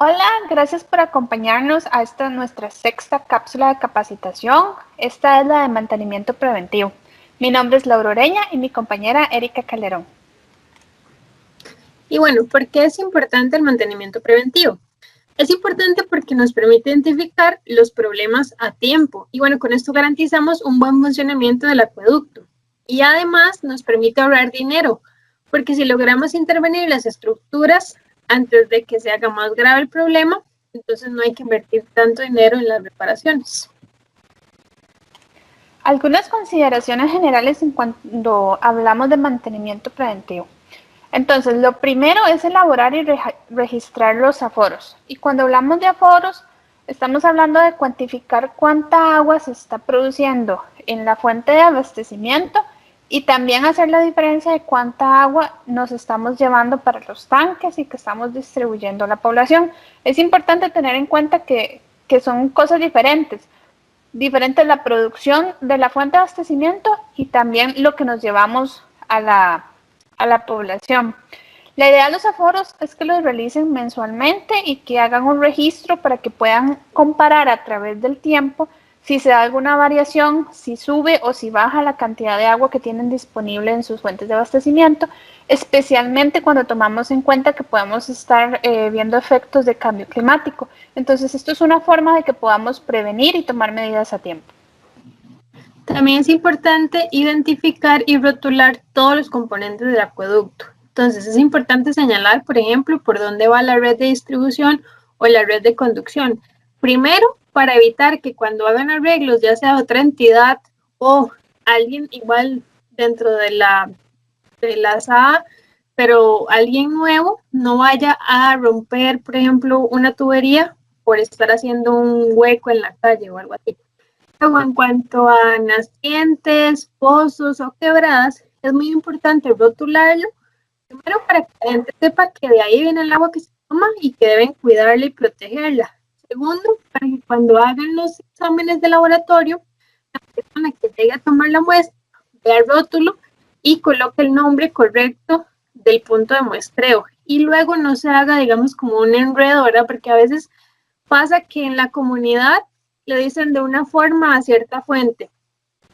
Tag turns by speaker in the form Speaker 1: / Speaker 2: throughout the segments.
Speaker 1: Hola, gracias por acompañarnos a esta nuestra sexta cápsula de capacitación. Esta es la de mantenimiento preventivo. Mi nombre es Laura Oreña y mi compañera Erika Calderón.
Speaker 2: Y bueno, ¿por qué es importante el mantenimiento preventivo? Es importante porque nos permite identificar los problemas a tiempo y bueno, con esto garantizamos un buen funcionamiento del acueducto. Y además nos permite ahorrar dinero, porque si logramos intervenir en las estructuras antes de que se haga más grave el problema, entonces no hay que invertir tanto dinero en las reparaciones.
Speaker 1: Algunas consideraciones generales en cuando hablamos de mantenimiento preventivo. Entonces, lo primero es elaborar y registrar los aforos. Y cuando hablamos de aforos, estamos hablando de cuantificar cuánta agua se está produciendo en la fuente de abastecimiento y también hacer la diferencia de cuánta agua nos estamos llevando para los tanques y que estamos distribuyendo a la población. Es importante tener en cuenta que son cosas diferentes. Diferente la producción de la fuente de abastecimiento y también lo que nos llevamos a la población. La idea de los aforos es que los realicen mensualmente y que hagan un registro para que puedan comparar a través del tiempo si se da alguna variación, si sube o si baja la cantidad de agua que tienen disponible en sus fuentes de abastecimiento, especialmente cuando tomamos en cuenta que podemos estar viendo efectos de cambio climático. Entonces, esto es una forma de que podamos prevenir y tomar medidas a tiempo.
Speaker 2: También es importante identificar y rotular todos los componentes del acueducto. Entonces es importante señalar, por ejemplo, por dónde va la red de distribución o la red de conducción. Primero, para evitar que cuando hagan arreglos, ya sea otra entidad o alguien igual dentro de la SAA, pero alguien nuevo no vaya a romper, por ejemplo, una tubería por estar haciendo un hueco en la calle o algo así. Luego, en cuanto a nacientes, pozos o quebradas, es muy importante rotularlo, primero para que la gente sepa que de ahí viene el agua que se toma y que deben cuidarla y protegerla. Segundo, para que cuando hagan los exámenes de laboratorio, la persona que llegue a tomar la muestra vea el rótulo y coloque el nombre correcto del punto de muestreo. Y luego no se haga, digamos, como un enredo, ¿verdad? Porque a veces pasa que en la comunidad le dicen de una forma a cierta fuente,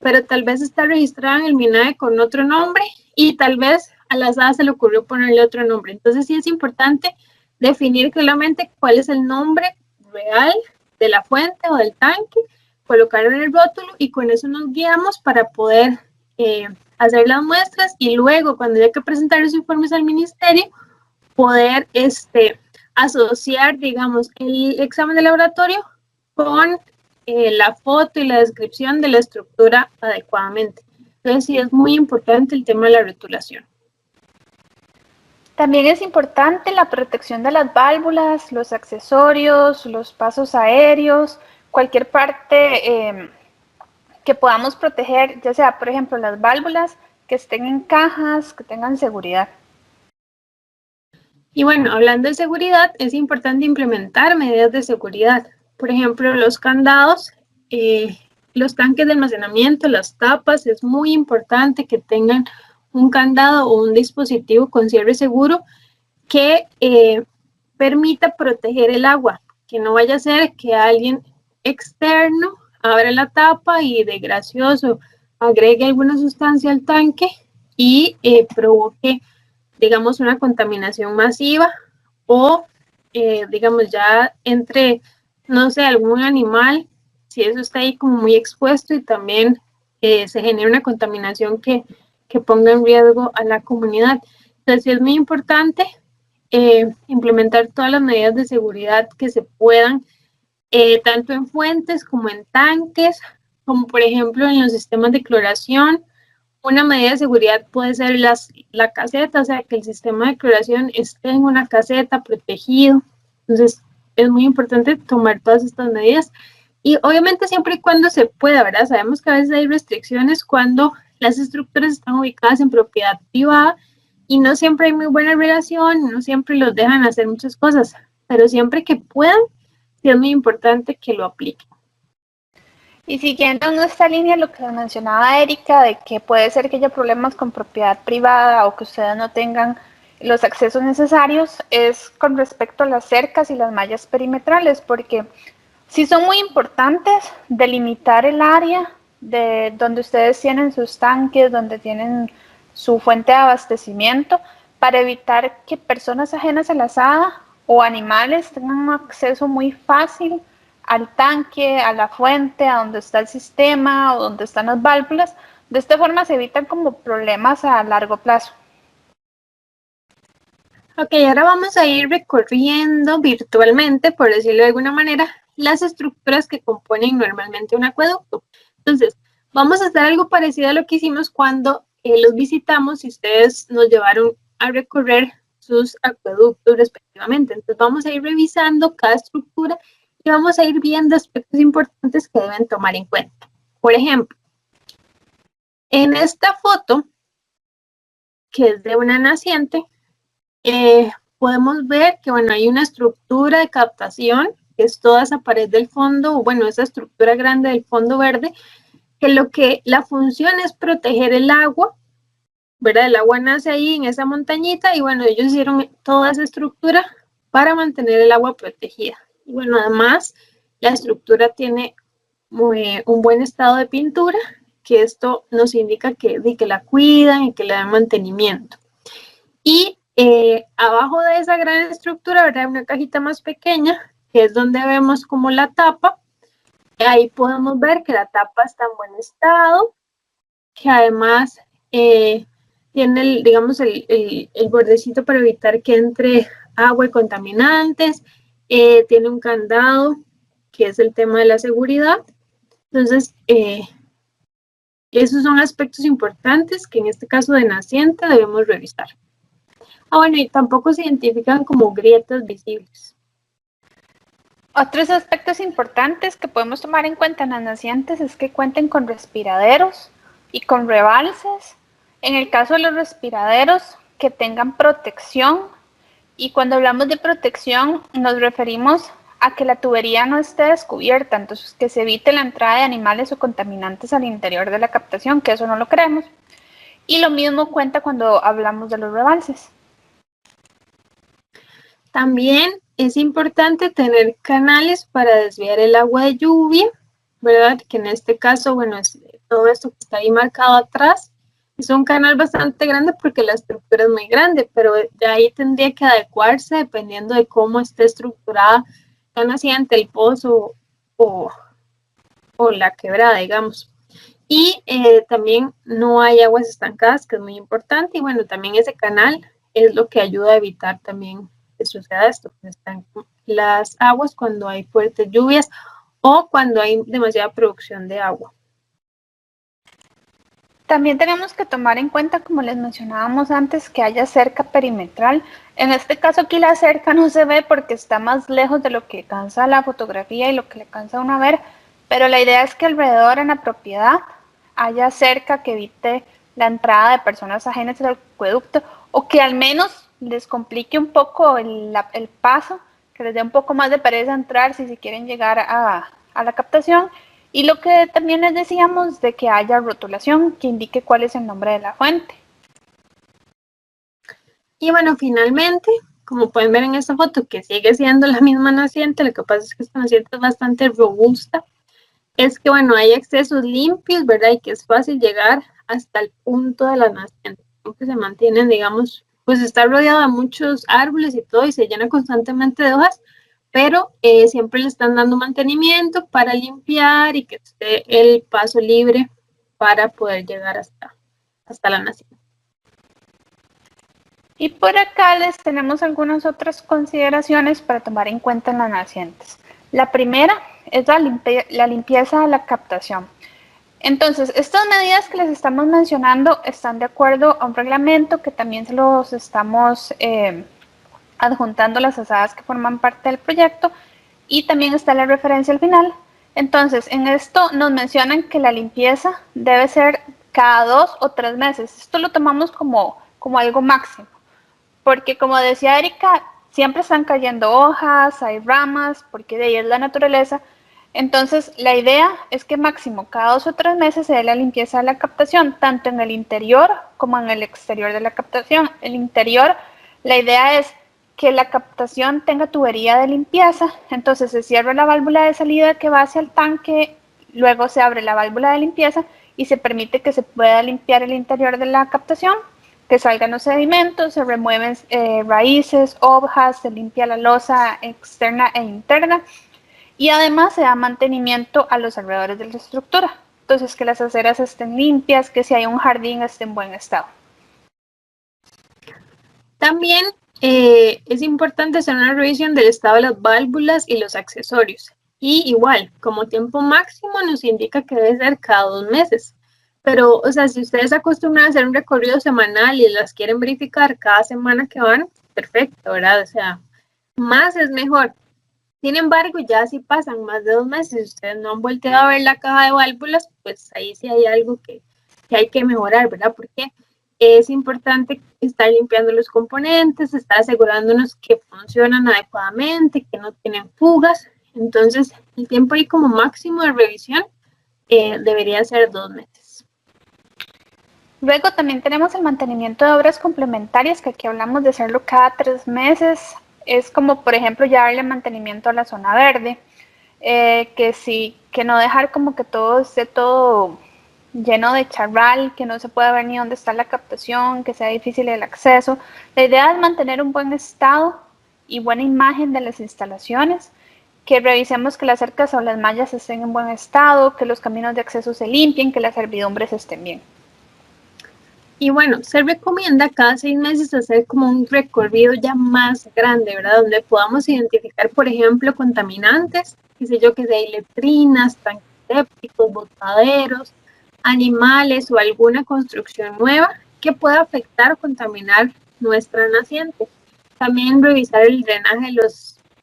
Speaker 2: pero tal vez está registrada en el MINAE con otro nombre y tal vez a la SAA se le ocurrió ponerle otro nombre. Entonces sí es importante definir claramente cuál es el nombre real de la fuente o del tanque, colocarlo en el rótulo y con eso nos guiamos para poder hacer las muestras y luego cuando haya que presentar los informes al ministerio, poder asociar, digamos, el examen de laboratorio con la foto y la descripción de la estructura adecuadamente. Entonces, sí es muy importante el tema de la rotulación.
Speaker 1: También es importante la protección de las válvulas, los accesorios, los pasos aéreos, cualquier parte que podamos proteger, ya sea, por ejemplo, las válvulas que estén en cajas, que tengan seguridad.
Speaker 2: Y bueno, hablando de seguridad, es importante implementar medidas de seguridad. Por ejemplo, los candados, los tanques de almacenamiento, las tapas, es muy importante que tengan un candado o un dispositivo con cierre seguro que permita proteger el agua, que no vaya a ser que alguien externo abra la tapa y de gracioso agregue alguna sustancia al tanque y provoque, digamos, una contaminación masiva o, digamos, ya entre, no sé, algún animal, si eso está ahí como muy expuesto y también se genera una contaminación que ponga en riesgo a la comunidad. Entonces, es muy importante implementar todas las medidas de seguridad que se puedan, tanto en fuentes como en tanques, como por ejemplo en los sistemas de cloración. Una medida de seguridad puede ser la caseta, o sea, que el sistema de cloración esté en una caseta protegido. Entonces, es muy importante tomar todas estas medidas. Y obviamente siempre y cuando se pueda, ¿verdad? Sabemos que a veces hay restricciones cuando las estructuras están ubicadas en propiedad privada y no siempre hay muy buena relación, no siempre los dejan hacer muchas cosas, pero siempre que puedan, sí es muy importante que lo apliquen.
Speaker 1: Y siguiendo en esta línea, lo que mencionaba Erika, de que puede ser que haya problemas con propiedad privada o que ustedes no tengan los accesos necesarios es con respecto a las cercas y las mallas perimetrales, porque sí son muy importantes delimitar el área de donde ustedes tienen sus tanques, donde tienen su fuente de abastecimiento, para evitar que personas ajenas a la asada o animales tengan un acceso muy fácil al tanque, a la fuente, a donde está el sistema o donde están las válvulas. De esta forma se evitan como problemas a largo plazo.
Speaker 2: Ok, ahora vamos a ir recorriendo virtualmente, por decirlo de alguna manera, las estructuras que componen normalmente un acueducto. Entonces, vamos a hacer algo parecido a lo que hicimos cuando los visitamos y ustedes nos llevaron a recorrer sus acueductos respectivamente. Entonces, vamos a ir revisando cada estructura y vamos a ir viendo aspectos importantes que deben tomar en cuenta. Por ejemplo, en esta foto, que es de una naciente, podemos ver que, bueno, hay una estructura de captación, que es toda esa pared del fondo, o bueno, esa estructura grande del fondo verde, que la función es proteger el agua, ¿verdad? El agua nace ahí en esa montañita y, bueno, ellos hicieron toda esa estructura para mantener el agua protegida. Y, bueno, además, la estructura tiene un buen estado de pintura, que esto nos indica que la cuidan y que le dan mantenimiento. Y abajo de esa gran estructura, ¿verdad? Una cajita más pequeña, que es donde vemos como la tapa. Ahí podemos ver que la tapa está en buen estado, que además tiene, digamos, el bordecito para evitar que entre agua y contaminantes. Tiene un candado, que es el tema de la seguridad. Entonces, esos son aspectos importantes que en este caso de naciente debemos revisar. Bueno, y tampoco se identifican como grietas visibles.
Speaker 1: Otros aspectos importantes que podemos tomar en cuenta en las nacientes es que cuenten con respiraderos y con rebalses. En el caso de los respiraderos, que tengan protección. Y cuando hablamos de protección, nos referimos a que la tubería no esté descubierta, entonces que se evite la entrada de animales o contaminantes al interior de la captación, que eso no lo queremos. Y lo mismo cuenta cuando hablamos de los rebalses.
Speaker 2: También es importante tener canales para desviar el agua de lluvia, ¿verdad? Que en este caso, bueno, es todo esto que está ahí marcado atrás. Es un canal bastante grande porque la estructura es muy grande, pero de ahí tendría que adecuarse dependiendo de cómo esté estructurada la naciente, el pozo o la quebrada, digamos. Y también no hay aguas estancadas, que es muy importante. Y bueno, también ese canal es lo que ayuda a evitar también que suceda esto, que están las aguas cuando hay fuertes lluvias o cuando hay demasiada producción de agua.
Speaker 1: También tenemos que tomar en cuenta, como les mencionábamos antes, que haya cerca perimetral. En este caso aquí la cerca no se ve porque está más lejos de lo que alcanza la fotografía y lo que le alcanza a uno a ver, pero la idea es que alrededor en la propiedad haya cerca que evite la entrada de personas ajenas al acueducto o que al menos les complique un poco el paso, que les dé un poco más de pereza entrar si se quieren llegar a la captación. Y lo que también les decíamos de que haya rotulación que indique cuál es el nombre de la fuente.
Speaker 2: Y bueno, finalmente, como pueden ver en esta foto, que sigue siendo la misma naciente, lo que pasa es que esta naciente es bastante robusta, es que, bueno, hay accesos limpios, ¿verdad? Y que es fácil llegar hasta el punto de la naciente, aunque se mantienen, digamos, pues está rodeado de muchos árboles y todo, y se llena constantemente de hojas, pero siempre le están dando mantenimiento para limpiar y que esté el paso libre para poder llegar hasta la naciente.
Speaker 1: Y por acá les tenemos algunas otras consideraciones para tomar en cuenta en las nacientes. La primera es la limpieza de la captación. Entonces, estas medidas que les estamos mencionando están de acuerdo a un reglamento que también se los estamos adjuntando a las asadas que forman parte del proyecto y también está la referencia al final. Entonces, en esto nos mencionan que la limpieza debe ser cada 2 o 3 meses. Esto lo tomamos como algo máximo, porque como decía Erika, siempre están cayendo hojas, hay ramas, porque de ahí es la naturaleza. Entonces, la idea es que máximo cada 2 o 3 meses se dé la limpieza de la captación, tanto en el interior como en el exterior de la captación. El interior La idea es que la captación tenga tubería de limpieza, entonces se cierra la válvula de salida que va hacia el tanque, luego se abre la válvula de limpieza y se permite que se pueda limpiar el interior de la captación, que salgan los sedimentos, se remueven raíces, hojas, se limpia la losa externa e interna y además se da mantenimiento a los alrededores de la estructura. Entonces, que las aceras estén limpias, que si hay un jardín esté en buen estado.
Speaker 2: También es importante hacer una revisión del estado de las válvulas y los accesorios. Y igual, como tiempo máximo nos indica que debe ser cada 2 meses. Pero, o sea, si ustedes acostumbran a hacer un recorrido semanal y las quieren verificar cada semana que van, perfecto, ¿verdad? O sea, más es mejor. Sin embargo, ya si pasan más de 2 meses y ustedes no han volteado a ver la caja de válvulas, pues ahí sí hay algo que hay que mejorar, ¿verdad? Porque es importante estar limpiando los componentes, estar asegurándonos que funcionan adecuadamente, que no tienen fugas. Entonces, el tiempo ahí como máximo de revisión debería ser 2 meses.
Speaker 1: Luego también tenemos el mantenimiento de obras complementarias, que aquí hablamos de hacerlo cada 3 meses. Es como, por ejemplo, ya darle mantenimiento a la zona verde, que no dejar como que todo esté todo lleno de charral, que no se pueda ver ni dónde está la captación, que sea difícil el acceso. La idea es mantener un buen estado y buena imagen de las instalaciones, que revisemos que las cercas o las mallas estén en buen estado, que los caminos de acceso se limpien, que las servidumbres estén bien.
Speaker 2: Y bueno, se recomienda cada 6 meses hacer como un recorrido ya más grande, ¿verdad? Donde podamos identificar, por ejemplo, contaminantes, qué sé yo, que sea letrinas, tanques sépticos, botaderos, animales o alguna construcción nueva que pueda afectar o contaminar nuestra naciente. También revisar el drenaje,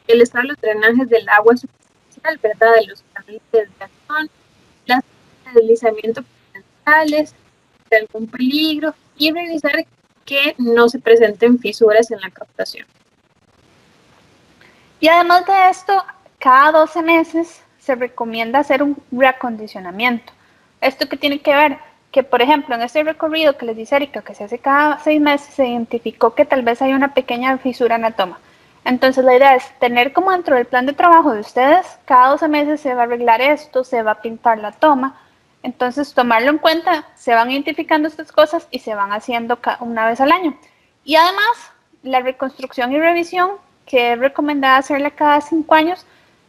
Speaker 2: el estado de los drenajes del agua superficial, ¿verdad? De los canales de desviación, las de deslizamiento potenciales, de algún peligro y revisar que no se presenten fisuras en la captación.
Speaker 1: Y además de esto, cada 12 meses se recomienda hacer un reacondicionamiento. ¿Esto qué tiene que ver? Que, por ejemplo, en este recorrido que les dice Erika, que se hace cada 6 meses, se identificó que tal vez hay una pequeña fisura en la toma. Entonces, la idea es tener como dentro del plan de trabajo de ustedes, cada 12 meses se va a arreglar esto, se va a pintar la toma. Entonces, tomarlo en cuenta, se van identificando estas cosas y se van haciendo una vez al año. Y además, la reconstrucción y revisión, que es recomendada hacerla cada 5 años,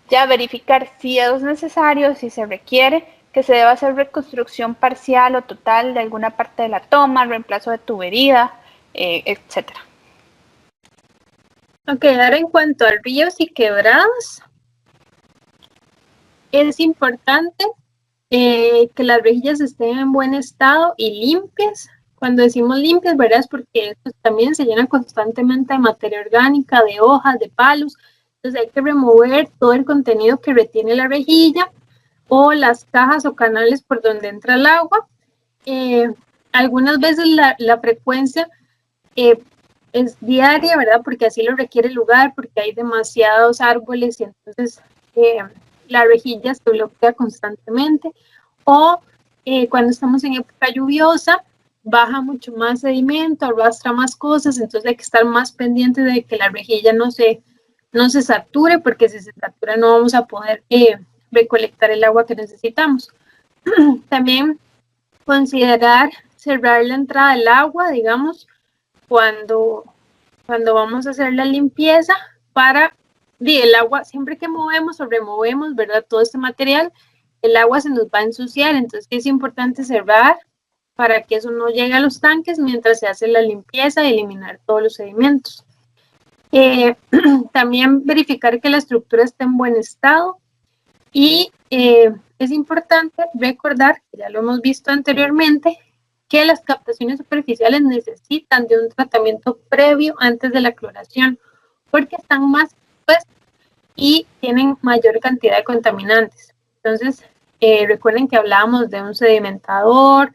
Speaker 1: ya verificar si es necesario, si se requiere, que se deba hacer reconstrucción parcial o total de alguna parte de la toma, reemplazo de tubería, etc.
Speaker 2: Ok, ahora en cuanto a ríos y quebradas, es importante que las rejillas estén en buen estado y limpias. Cuando decimos limpias, ¿verdad? Es porque pues, también se llenan constantemente de materia orgánica, de hojas, de palos. Entonces hay que remover todo el contenido que retiene la rejilla o las cajas o canales por donde entra el agua. Algunas veces la frecuencia es diaria, ¿verdad? Porque así lo requiere el lugar, porque hay demasiados árboles y entonces la rejilla se bloquea constantemente. O cuando estamos en época lluviosa, baja mucho más sedimento, arrastra más cosas, entonces hay que estar más pendiente de que la rejilla no se sature, porque si se satura no vamos a poder recolectar el agua que necesitamos. También considerar cerrar la entrada del agua, digamos, cuando vamos a hacer la limpieza para el agua, siempre que movemos o removemos, ¿verdad? Todo este material, el agua se nos va a ensuciar, entonces es importante cerrar para que eso no llegue a los tanques mientras se hace la limpieza y eliminar todos los sedimentos. También verificar que la estructura esté en buen estado y es importante recordar, ya lo hemos visto anteriormente, que las captaciones superficiales necesitan de un tratamiento previo antes de la cloración porque están más expuestas y tienen mayor cantidad de contaminantes. Entonces, recuerden que hablábamos de un sedimentador,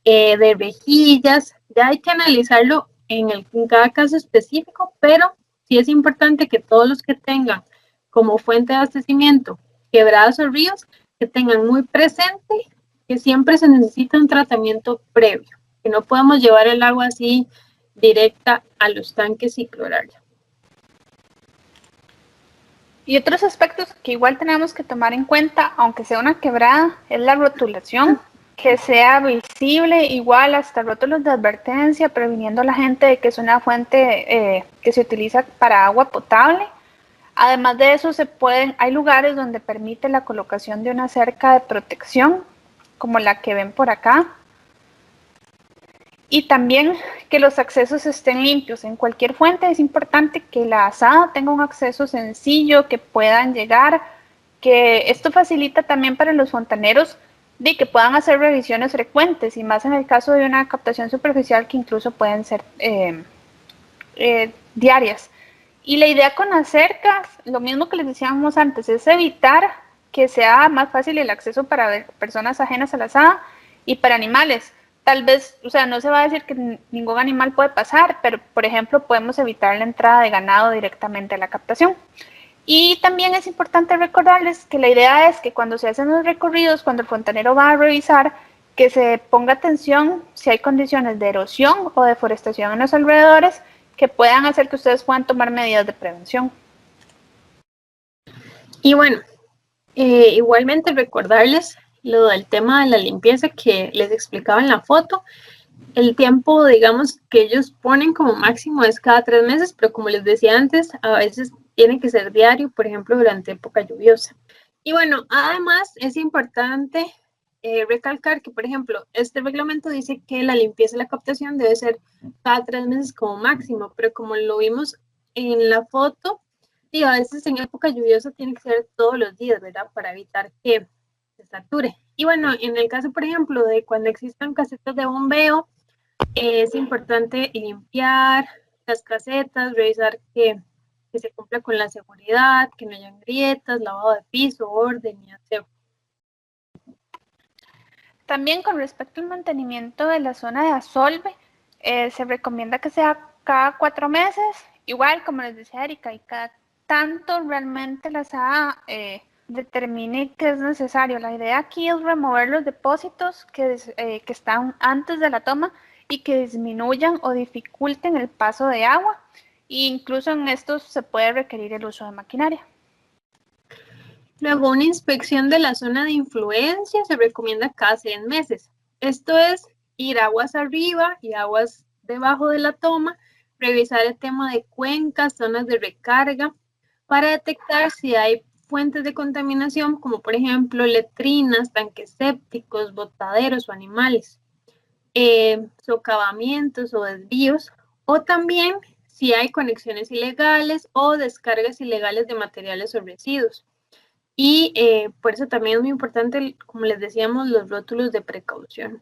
Speaker 2: de rejillas, ya hay que analizarlo en cada caso específico, pero sí es importante que todos los que tengan como fuente de abastecimiento quebradas o ríos, que tengan muy presente que siempre se necesita un tratamiento previo, que no podemos llevar el agua así directa a los tanques y clorarla.
Speaker 1: Y otros aspectos que igual tenemos que tomar en cuenta, aunque sea una quebrada, es la rotulación, que sea visible, igual hasta rótulos de advertencia, previniendo a la gente de que es una fuente que se utiliza para agua potable. Además de eso, hay lugares donde permite la colocación de una cerca de protección, como la que ven por acá. Y también que los accesos estén limpios. En cualquier fuente es importante que la asada tenga un acceso sencillo, que puedan llegar, que esto facilita también para los fontaneros de que puedan hacer revisiones frecuentes, y más en el caso de una captación superficial que incluso pueden ser diarias. Y la idea con las cercas, lo mismo que les decíamos antes, es evitar que sea más fácil el acceso para personas ajenas a la asada y para animales. Tal vez, o sea, no se va a decir que ningún animal puede pasar, pero por ejemplo podemos evitar la entrada de ganado directamente a la captación. Y también es importante recordarles que la idea es que cuando se hacen los recorridos, cuando el fontanero va a revisar, que se ponga atención si hay condiciones de erosión o deforestación en los alrededores que puedan hacer que ustedes puedan tomar medidas de prevención.
Speaker 2: Y bueno, igualmente recordarles lo del tema de la limpieza que les explicaba en la foto. El tiempo, digamos, que ellos ponen como máximo es cada 3 meses, pero como les decía antes, a veces tiene que ser diario, por ejemplo, durante época lluviosa. Y bueno, además es importante recalcar que, por ejemplo, este reglamento dice que la limpieza de la captación debe ser cada 3 meses como máximo, pero como lo vimos en la foto, y a veces en época lluviosa tiene que ser todos los días, ¿verdad? Para evitar que se sature. Y bueno, en el caso, por ejemplo, de cuando existan casetas de bombeo, es importante limpiar las casetas, revisar que se cumpla con la seguridad, que no hayan grietas, lavado de piso, orden y aseo.
Speaker 1: También con respecto al mantenimiento de la zona de asolve, se recomienda que sea cada 4 meses, igual como les decía Erika, y cada tanto realmente la SAA determine que es necesario. La idea aquí es remover los depósitos que están antes de la toma y que disminuyan o dificulten el paso de agua. E incluso en estos se puede requerir el uso de maquinaria.
Speaker 2: Luego, una inspección de la zona de influencia se recomienda cada 6 meses. Esto es ir aguas arriba y aguas debajo de la toma, revisar el tema de cuencas, zonas de recarga, para detectar si hay fuentes de contaminación, como por ejemplo letrinas, tanques sépticos, botaderos o animales, socavamientos o desvíos, o también si hay conexiones ilegales o descargas ilegales de materiales o residuos. Y por eso también es muy importante, como les decíamos, los rótulos de precaución.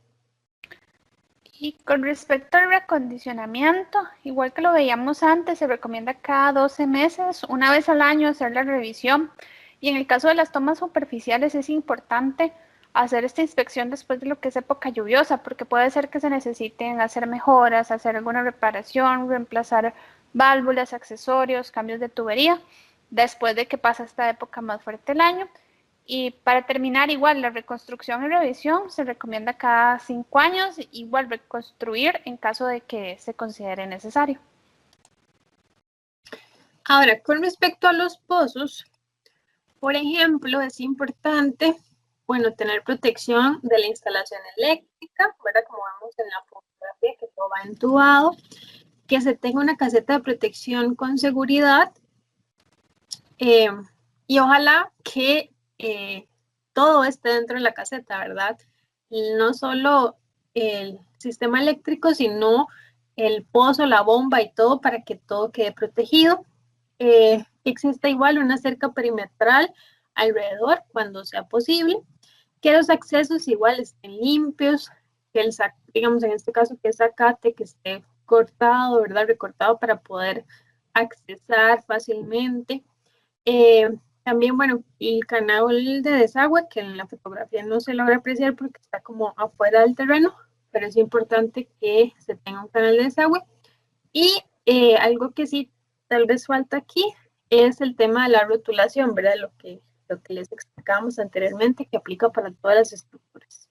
Speaker 1: Y con respecto al reacondicionamiento, igual que lo veíamos antes, se recomienda cada 12 meses, una vez al año, hacer la revisión. Y en el caso de las tomas superficiales es importante hacer esta inspección después de lo que es época lluviosa, porque puede ser que se necesiten hacer mejoras, hacer alguna reparación, reemplazar válvulas, accesorios, cambios de tubería, después de que pasa esta época más fuerte del año. Y para terminar, igual la reconstrucción y revisión se recomienda cada 5 años, igual reconstruir en caso de que se considere necesario.
Speaker 2: Ahora, con respecto a los pozos, por ejemplo, es importante, bueno, tener protección de la instalación eléctrica, ¿verdad? Como vemos en la fotografía, que todo va entubado, que se tenga una caseta de protección con seguridad, y ojalá que todo esté dentro de la caseta, ¿verdad? No solo el sistema eléctrico, sino el pozo, la bomba y todo para que todo quede protegido. Existe igual una cerca perimetral alrededor cuando sea posible, que los accesos igual estén limpios, que digamos en este caso que el zacate que esté cortado, ¿verdad? Recortado para poder accesar fácilmente. También, bueno, el canal de desagüe, que en la fotografía no se logra apreciar porque está como afuera del terreno, pero es importante que se tenga un canal de desagüe. Y algo que sí tal vez falta aquí es el tema de la rotulación, ¿verdad? Lo que les explicábamos anteriormente, que aplica para todas las estructuras.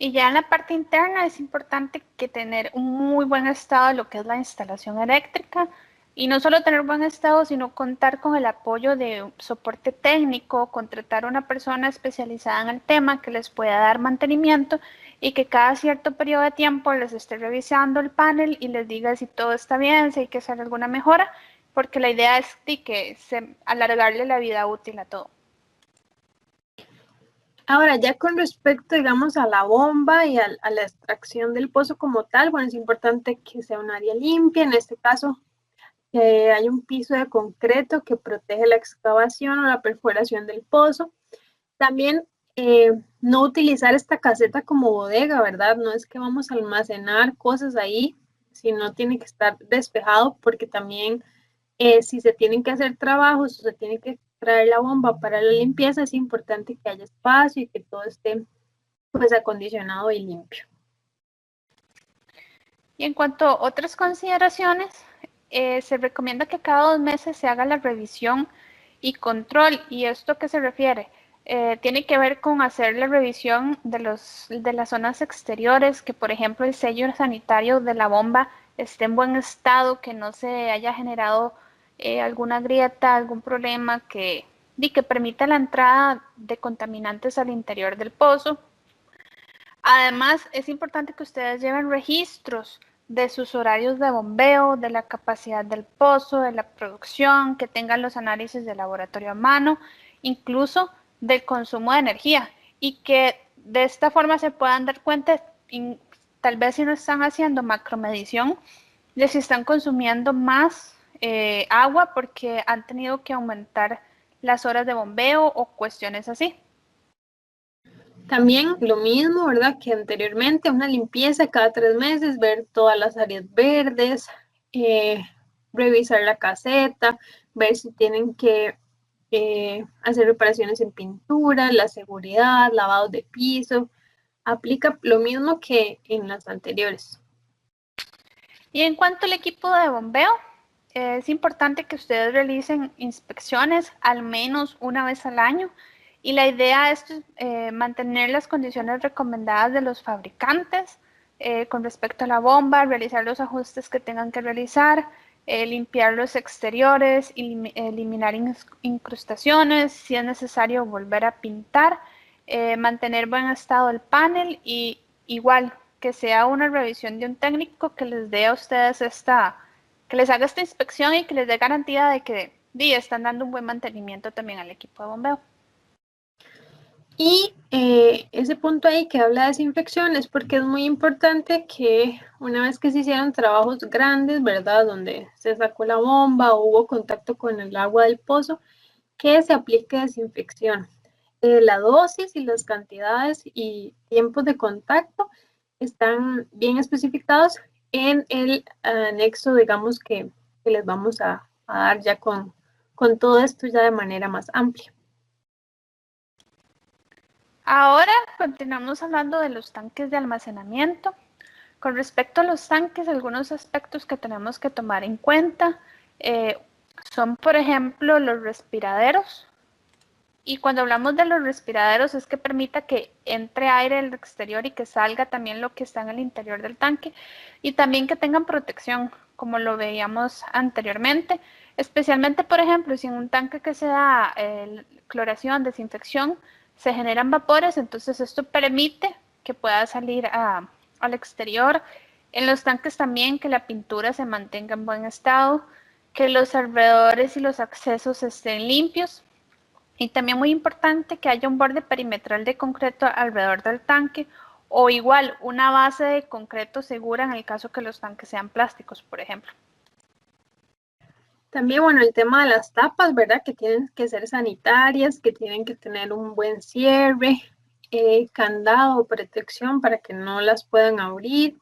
Speaker 1: Y ya en la parte interna es importante que tener un muy buen estado de lo que es la instalación eléctrica y no solo tener buen estado, sino contar con el apoyo de soporte técnico, contratar a una persona especializada en el tema que les pueda dar mantenimiento y que cada cierto periodo de tiempo les esté revisando el panel y les diga si todo está bien, si hay que hacer alguna mejora, porque la idea es que alargarle la vida útil a todo.
Speaker 2: Ahora, ya con respecto, digamos, a la bomba y a la extracción del pozo como tal, bueno, es importante que sea un área limpia. En este caso, hay un piso de concreto que protege la excavación o la perforación del pozo. También no utilizar esta caseta como bodega, ¿verdad? No es que vamos a almacenar cosas ahí, sino tiene que estar despejado porque también si se tienen que hacer trabajos o se tiene que traer la bomba para la limpieza, es importante que haya espacio y que todo esté pues acondicionado y limpio.
Speaker 1: Y en cuanto a otras consideraciones, se recomienda que cada 2 meses se haga la revisión y control. ¿Y esto qué se refiere? Tiene que ver con hacer la revisión de las zonas exteriores, que por ejemplo el sello sanitario de la bomba esté en buen estado, que no se haya generado alguna grieta, algún problema que permita la entrada de contaminantes al interior del pozo. Además, es importante que ustedes lleven registros de sus horarios de bombeo, de la capacidad del pozo, de la producción, que tengan los análisis de laboratorio a mano, incluso del consumo de energía y que de esta forma se puedan dar cuenta, tal vez si no están haciendo macromedición, de si están consumiendo más agua porque han tenido que aumentar las horas de bombeo o cuestiones así.
Speaker 2: También lo mismo, ¿verdad? Que anteriormente, una limpieza cada 3 meses, ver todas las áreas verdes, eh, revisar la caseta, ver si tienen que hacer reparaciones en pintura, la seguridad, lavado de piso. Aplica lo mismo que en las anteriores.
Speaker 1: Y en cuanto al equipo de bombeo, es importante que ustedes realicen inspecciones al menos una vez al año y la idea es mantener las condiciones recomendadas de los fabricantes con respecto a la bomba, realizar los ajustes que tengan que realizar, limpiar los exteriores, eliminar incrustaciones, si es necesario volver a pintar, mantener buen estado el panel y igual que sea una revisión de un técnico que les dé a ustedes que les haga esta inspección y que les dé garantía de que están dando un buen mantenimiento también al equipo de bombeo.
Speaker 2: Y ese punto ahí que habla de desinfección es porque es muy importante que una vez que se hicieron trabajos grandes, ¿verdad? Donde se sacó la bomba o hubo contacto con el agua del pozo, que se aplique desinfección. La dosis y las cantidades y tiempos de contacto están bien especificados en el anexo, digamos, que les vamos a dar ya con todo esto ya de manera más amplia.
Speaker 1: Ahora continuamos hablando de los tanques de almacenamiento. Con respecto a los tanques, algunos aspectos que tenemos que tomar en cuenta son, por ejemplo, los respiraderos. Y cuando hablamos de los respiraderos es que permita que entre aire del exterior y que salga también lo que está en el interior del tanque y también que tengan protección, como lo veíamos anteriormente, especialmente, por ejemplo, si en un tanque que se da cloración, desinfección, se generan vapores, entonces esto permite que pueda salir al exterior. En los tanques también que la pintura se mantenga en buen estado, que los alrededores y los accesos estén limpios. Y también muy importante que haya un borde perimetral de concreto alrededor del tanque o igual una base de concreto segura en el caso que los tanques sean plásticos, por ejemplo.
Speaker 2: También, bueno, el tema de las tapas, ¿verdad? Que tienen que ser sanitarias, que tienen que tener un buen cierre, candado o protección para que no las puedan abrir.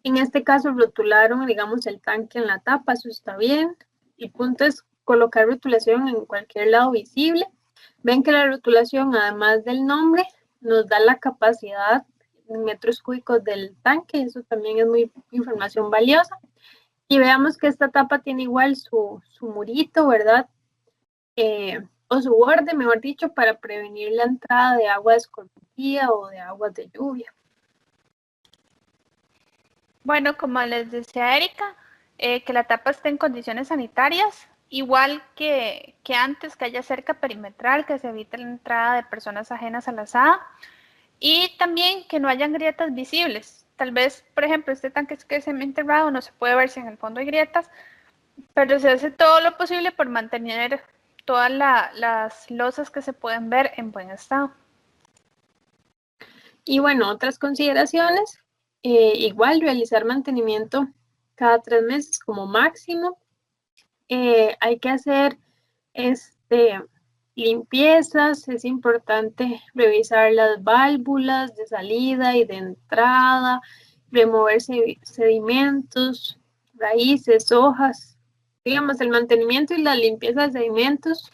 Speaker 2: En este caso, rotularon, digamos, el tanque en la tapa, eso está bien. El punto es colocar rotulación en cualquier lado visible. Ven que la rotulación, además del nombre, nos da la capacidad en metros cúbicos del tanque, eso también es muy información valiosa. Y veamos que esta tapa tiene igual su murito, ¿verdad? O su borde, mejor dicho, para prevenir la entrada de agua escorrentida o de aguas de lluvia.
Speaker 1: Bueno, como les decía Erika, que la tapa esté en condiciones sanitarias, igual que antes, que haya cerca perimetral, que se evite la entrada de personas ajenas a la asada y también que no hayan grietas visibles. Tal vez, por ejemplo, este tanque que es semi-enterrado, no se puede ver si en el fondo hay grietas, pero se hace todo lo posible por mantener todas las losas que se pueden ver en buen estado.
Speaker 2: Y bueno, otras consideraciones, igual realizar mantenimiento cada 3 meses como máximo. Hay que hacer limpiezas, es importante revisar las válvulas de salida y de entrada, remover sedimentos, raíces, hojas. Digamos, el mantenimiento y la limpieza de sedimentos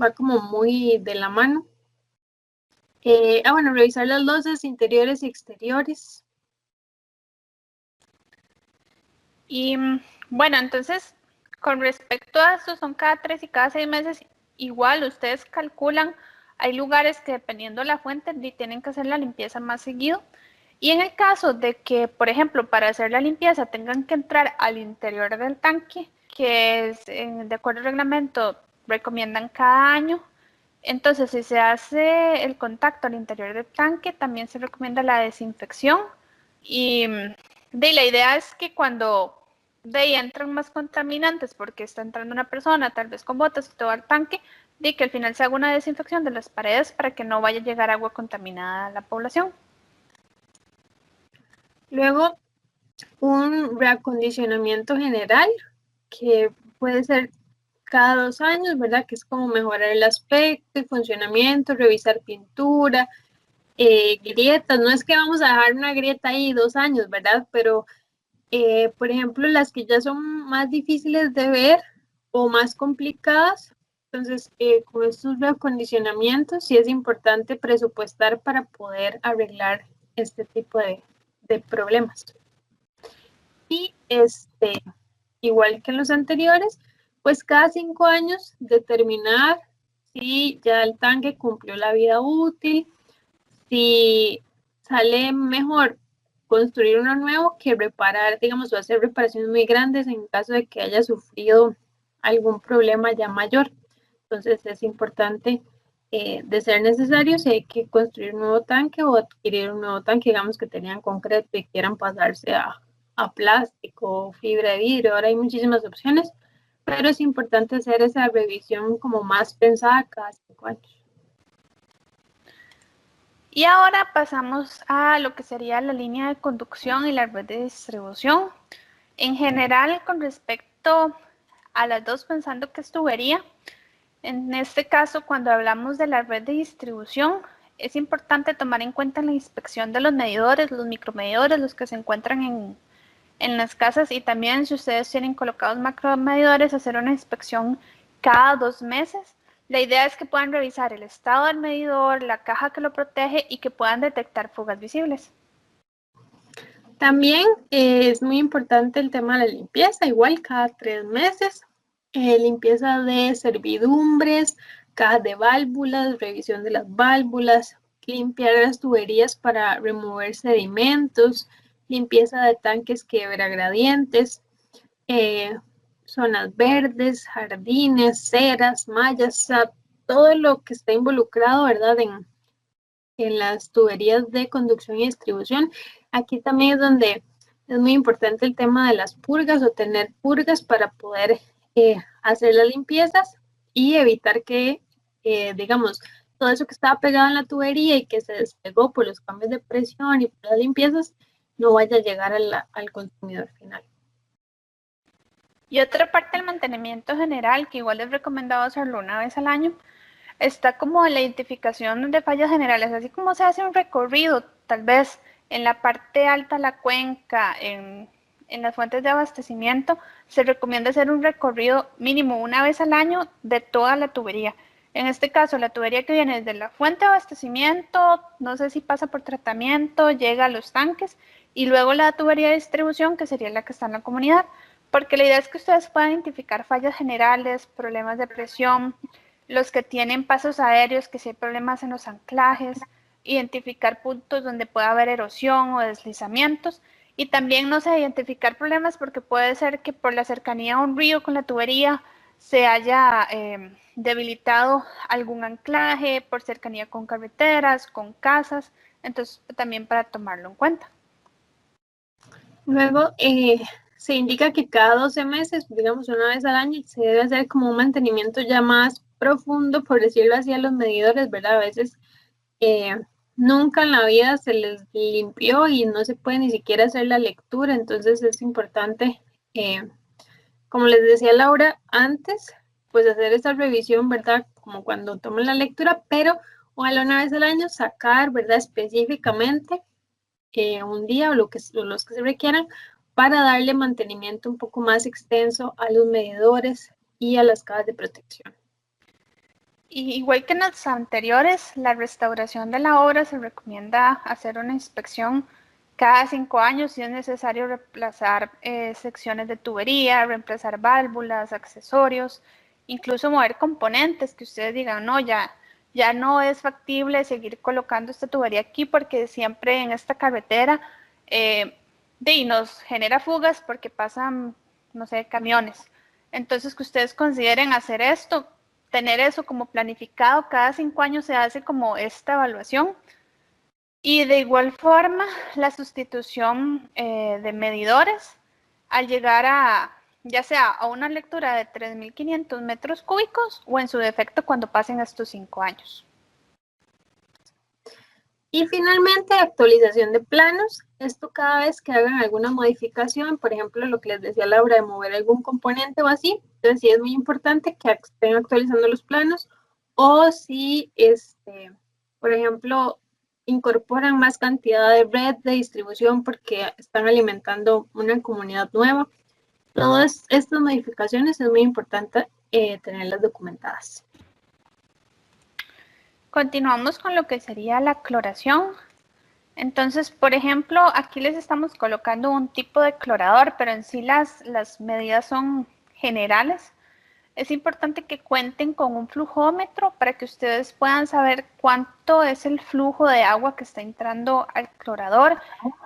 Speaker 2: va como muy de la mano. Bueno, revisar las losas interiores y exteriores.
Speaker 1: Y bueno, entonces, con respecto a eso, son cada 3 y cada 6 meses, igual ustedes calculan, hay lugares que dependiendo de la fuente tienen que hacer la limpieza más seguido. Y en el caso de que, por ejemplo, para hacer la limpieza tengan que entrar al interior del tanque, que es, de acuerdo al reglamento, recomiendan cada año. Entonces, si se hace el contacto al interior del tanque, también se recomienda la desinfección. Y la idea es que cuando de ahí entran más contaminantes, porque está entrando una persona, tal vez con botas y todo al tanque, de que al final se haga una desinfección de las paredes para que no vaya a llegar agua contaminada a la población.
Speaker 2: Luego, un reacondicionamiento general, que puede ser cada 2 años, ¿verdad? Que es como mejorar el aspecto, el funcionamiento, revisar pintura, grietas. No es que vamos a dejar una grieta ahí 2 años, ¿verdad? Pero, por ejemplo, las que ya son más difíciles de ver o más complicadas, entonces con estos reacondicionamientos sí es importante presupuestar para poder arreglar este tipo de problemas. Y igual que en los anteriores, pues cada 5 años determinar si ya el tanque cumplió la vida útil, si sale mejor construir uno nuevo que reparar, digamos, o hacer reparaciones muy grandes en caso de que haya sufrido algún problema ya mayor. Entonces es importante, de ser necesario, si hay que construir un nuevo tanque o adquirir un nuevo tanque, digamos que tenían concreto y quieran pasarse a plástico, fibra de vidrio. Ahora hay muchísimas opciones, pero es importante hacer esa revisión como más pensada cada 5 años.
Speaker 1: Y ahora pasamos a lo que sería la línea de conducción y la red de distribución. En general, con respecto a las dos, pensando que es tubería, en este caso, cuando hablamos de la red de distribución, es importante tomar en cuenta la inspección de los medidores, los micromedidores, los que se encuentran en las casas, y también si ustedes tienen colocados macromedidores, hacer una inspección cada 2 meses. La idea es que puedan revisar el estado del medidor, la caja que lo protege y que puedan detectar fugas visibles.
Speaker 2: También es muy importante el tema de la limpieza, igual cada 3 meses, limpieza de servidumbres, cajas de válvulas, revisión de las válvulas, limpiar las tuberías para remover sedimentos, limpieza de tanques quebragradientes, zonas verdes, jardines, ceras, mallas, o sea, todo lo que está involucrado, ¿verdad? En las tuberías de conducción y distribución. Aquí también es donde es muy importante el tema de las purgas o tener purgas para poder hacer las limpiezas y evitar que, digamos, todo eso que estaba pegado en la tubería y que se despegó por los cambios de presión y por las limpiezas no vaya a llegar al consumidor final.
Speaker 1: Y otra parte del mantenimiento general, que igual es recomendado hacerlo una vez al año, está como la identificación de fallas generales, así como se hace un recorrido, tal vez en la parte alta de la cuenca, en las fuentes de abastecimiento, se recomienda hacer un recorrido mínimo una vez al año de toda la tubería. En este caso, la tubería que viene desde la fuente de abastecimiento, no sé si pasa por tratamiento, llega a los tanques, y luego la tubería de distribución, que sería la que está en la comunidad, porque la idea es que ustedes puedan identificar fallas generales, problemas de presión, los que tienen pasos aéreos, que si hay problemas en los anclajes, identificar puntos donde pueda haber erosión o deslizamientos, Y también, no sé, identificar problemas porque puede ser que por la cercanía a un río con la tubería se haya debilitado algún anclaje, por cercanía con carreteras, con casas, entonces también para tomarlo en cuenta.
Speaker 2: Luego, se indica que cada 12 meses, digamos una vez al año, se debe hacer como un mantenimiento ya más profundo, por decirlo así, a los medidores, ¿verdad? A veces nunca en la vida se les limpió y no se puede ni siquiera hacer la lectura, entonces es importante, como les decía Laura antes, pues hacer esta revisión, ¿verdad? Como cuando toman la lectura, pero ojalá una vez al año sacar, ¿verdad? Específicamente un día o los que se requieran para darle mantenimiento un poco más extenso a los medidores y a las cajas de protección.
Speaker 1: Y igual que en las anteriores, la restauración de la obra se recomienda hacer una inspección cada 5 años si es necesario reemplazar secciones de tubería, reemplazar válvulas, accesorios, incluso mover componentes que ustedes digan, no, ya no es factible seguir colocando esta tubería aquí porque siempre en esta carretera nos genera fugas porque pasan, no sé, camiones. Entonces que ustedes consideren hacer esto, tener eso como planificado, cada 5 años se hace como esta evaluación. Y de igual forma, la sustitución de medidores al llegar a, ya sea a una lectura de 3.500 metros cúbicos o en su defecto cuando pasen estos 5 años.
Speaker 2: Y finalmente, actualización de planos. Esto cada vez que hagan alguna modificación, por ejemplo, lo que les decía Laura de mover algún componente o así, entonces sí es muy importante que estén actualizando los planos o si, por ejemplo, incorporan más cantidad de red de distribución porque están alimentando una comunidad nueva. Todas estas modificaciones es muy importante tenerlas documentadas.
Speaker 1: Continuamos con lo que sería la cloración. Entonces, por ejemplo, aquí les estamos colocando un tipo de clorador, pero en sí las medidas son generales. Es importante que cuenten con un flujómetro para que ustedes puedan saber cuánto es el flujo de agua que está entrando al clorador,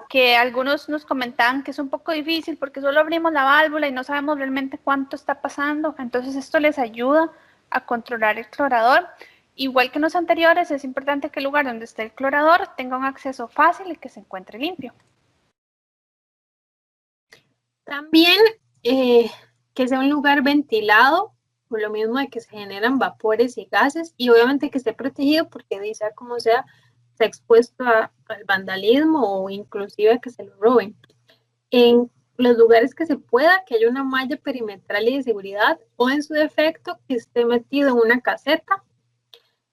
Speaker 1: que algunos nos comentaban que es un poco difícil porque solo abrimos la válvula y no sabemos realmente cuánto está pasando. Entonces esto les ayuda a controlar el clorador. Igual que en los anteriores, es importante que el lugar donde esté el clorador tenga un acceso fácil y que se encuentre limpio.
Speaker 2: También que sea un lugar ventilado, por lo mismo de que se generan vapores y gases, y obviamente que esté protegido porque sea como sea, está expuesto al vandalismo o inclusive a que se lo roben. En los lugares que se pueda, que haya una malla perimetral y de seguridad, o en su defecto, que esté metido en una caseta,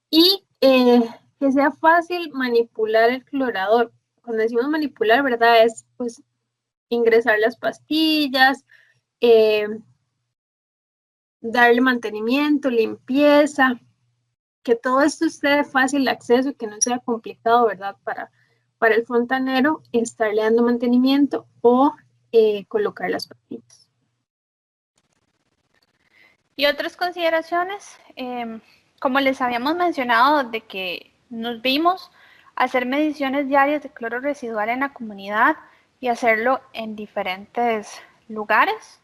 Speaker 2: y que sea fácil manipular el clorador. Cuando decimos manipular, ¿verdad? Es pues ingresar las pastillas, eh, darle mantenimiento, limpieza, que todo esto esté de fácil acceso, que no sea complicado, ¿verdad? Para el fontanero estarle dando mantenimiento o colocar las pastillas.
Speaker 1: Y otras consideraciones, como les habíamos mencionado, de que nos vimos hacer mediciones diarias de cloro residual en la comunidad y hacerlo en diferentes lugares.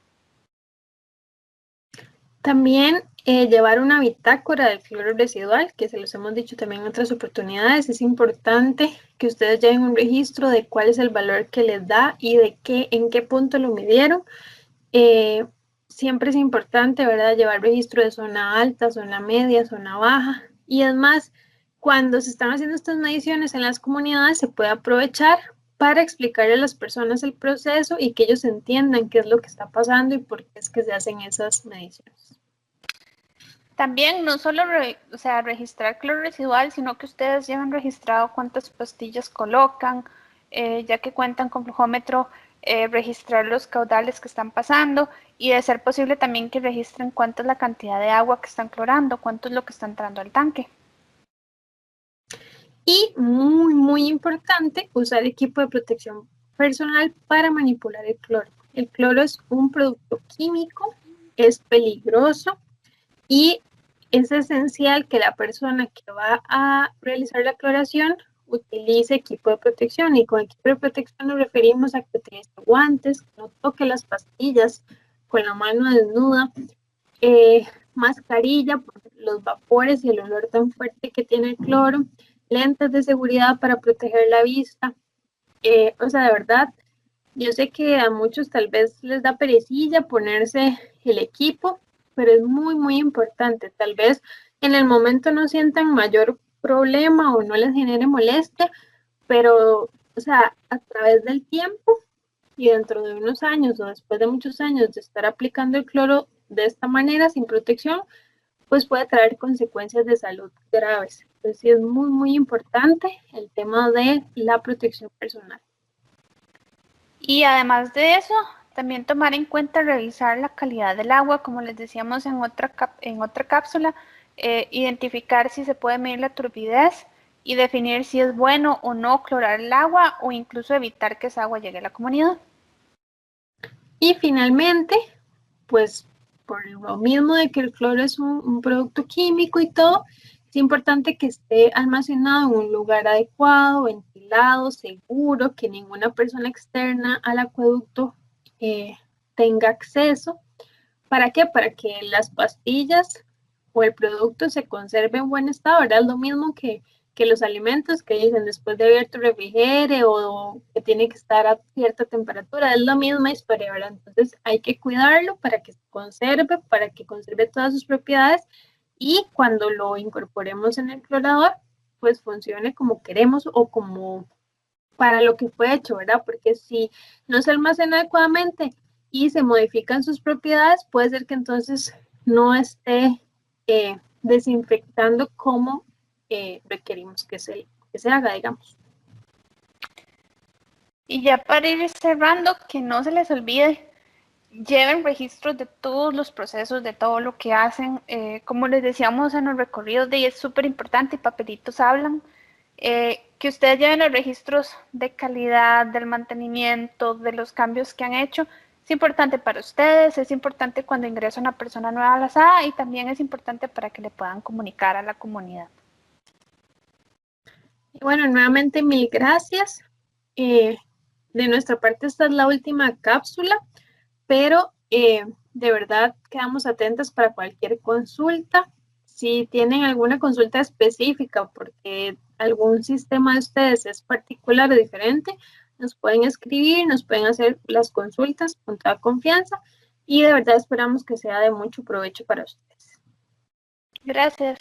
Speaker 2: También llevar una bitácora del cloro residual, que se los hemos dicho también en otras oportunidades. Es importante que ustedes lleven un registro de cuál es el valor que les da y de en qué punto lo midieron. Siempre es importante, ¿verdad?, llevar registro de zona alta, zona media, zona baja. Y es más, cuando se están haciendo estas mediciones en las comunidades, se puede aprovechar para explicarle a las personas el proceso y que ellos entiendan qué es lo que está pasando y por qué es que se hacen esas mediciones.
Speaker 1: También no solo registrar cloro residual, sino que ustedes lleven registrado cuántas pastillas colocan, ya que cuentan con flujómetro, registrar los caudales que están pasando y de ser posible también que registren cuánta es la cantidad de agua que están clorando, cuánto es lo que está entrando al tanque.
Speaker 2: Y muy, muy importante, usar equipo de protección personal para manipular el cloro. El cloro es un producto químico, es peligroso y es esencial que la persona que va a realizar la cloración utilice equipo de protección. Y con equipo de protección nos referimos a que utilice guantes, que no toque las pastillas con la mano desnuda, mascarilla por los vapores y el olor tan fuerte que tiene el cloro, lentes de seguridad para proteger la vista. O sea, de verdad, yo sé que a muchos tal vez les da perecilla ponerse el equipo, pero es muy, muy importante. Tal vez en el momento no sientan mayor problema o no les genere molestia, pero, o sea, a través del tiempo y dentro de unos años o después de muchos años de estar aplicando el cloro de esta manera, sin protección, pues puede traer consecuencias de salud graves. Entonces sí es muy, muy importante el tema de la protección personal.
Speaker 1: Y además de eso, también tomar en cuenta revisar la calidad del agua, como les decíamos en otra cápsula, identificar si se puede medir la turbidez y definir si es bueno o no clorar el agua o incluso evitar que esa agua llegue a la comunidad.
Speaker 2: Y finalmente, pues por lo mismo de que el cloro es un producto químico y todo, es importante que esté almacenado en un lugar adecuado, ventilado, seguro, que ninguna persona externa al acueducto tenga acceso. ¿Para qué? Para que las pastillas o el producto se conserve en buen estado, ¿verdad? Es lo mismo que los alimentos que dicen después de abierto refrigere o que tiene que estar a cierta temperatura, es la misma historia, ¿verdad? Entonces hay que cuidarlo para que se conserve, para que conserve todas sus propiedades y cuando lo incorporemos en el clorador, pues funcione como queremos o como para lo que fue hecho, ¿verdad? Porque si no se almacena adecuadamente y se modifican sus propiedades, puede ser que entonces no esté desinfectando como requerimos que se haga, digamos.
Speaker 1: Y ya para ir cerrando, que no se les olvide, lleven registros de todos los procesos, de todo lo que hacen. Como les decíamos en los recorridos, es súper importante y papelitos hablan. Que ustedes lleven los registros de calidad, del mantenimiento, de los cambios que han hecho. Es importante para ustedes, es importante cuando ingresa una persona nueva a la SAA y también es importante para que le puedan comunicar a la comunidad.
Speaker 2: Y bueno, nuevamente mil gracias. De nuestra parte esta es la última cápsula, pero de verdad quedamos atentas para cualquier consulta. Si tienen alguna consulta específica porque algún sistema de ustedes es particular o diferente, nos pueden escribir, nos pueden hacer las consultas con toda confianza y de verdad esperamos que sea de mucho provecho para ustedes.
Speaker 1: Gracias.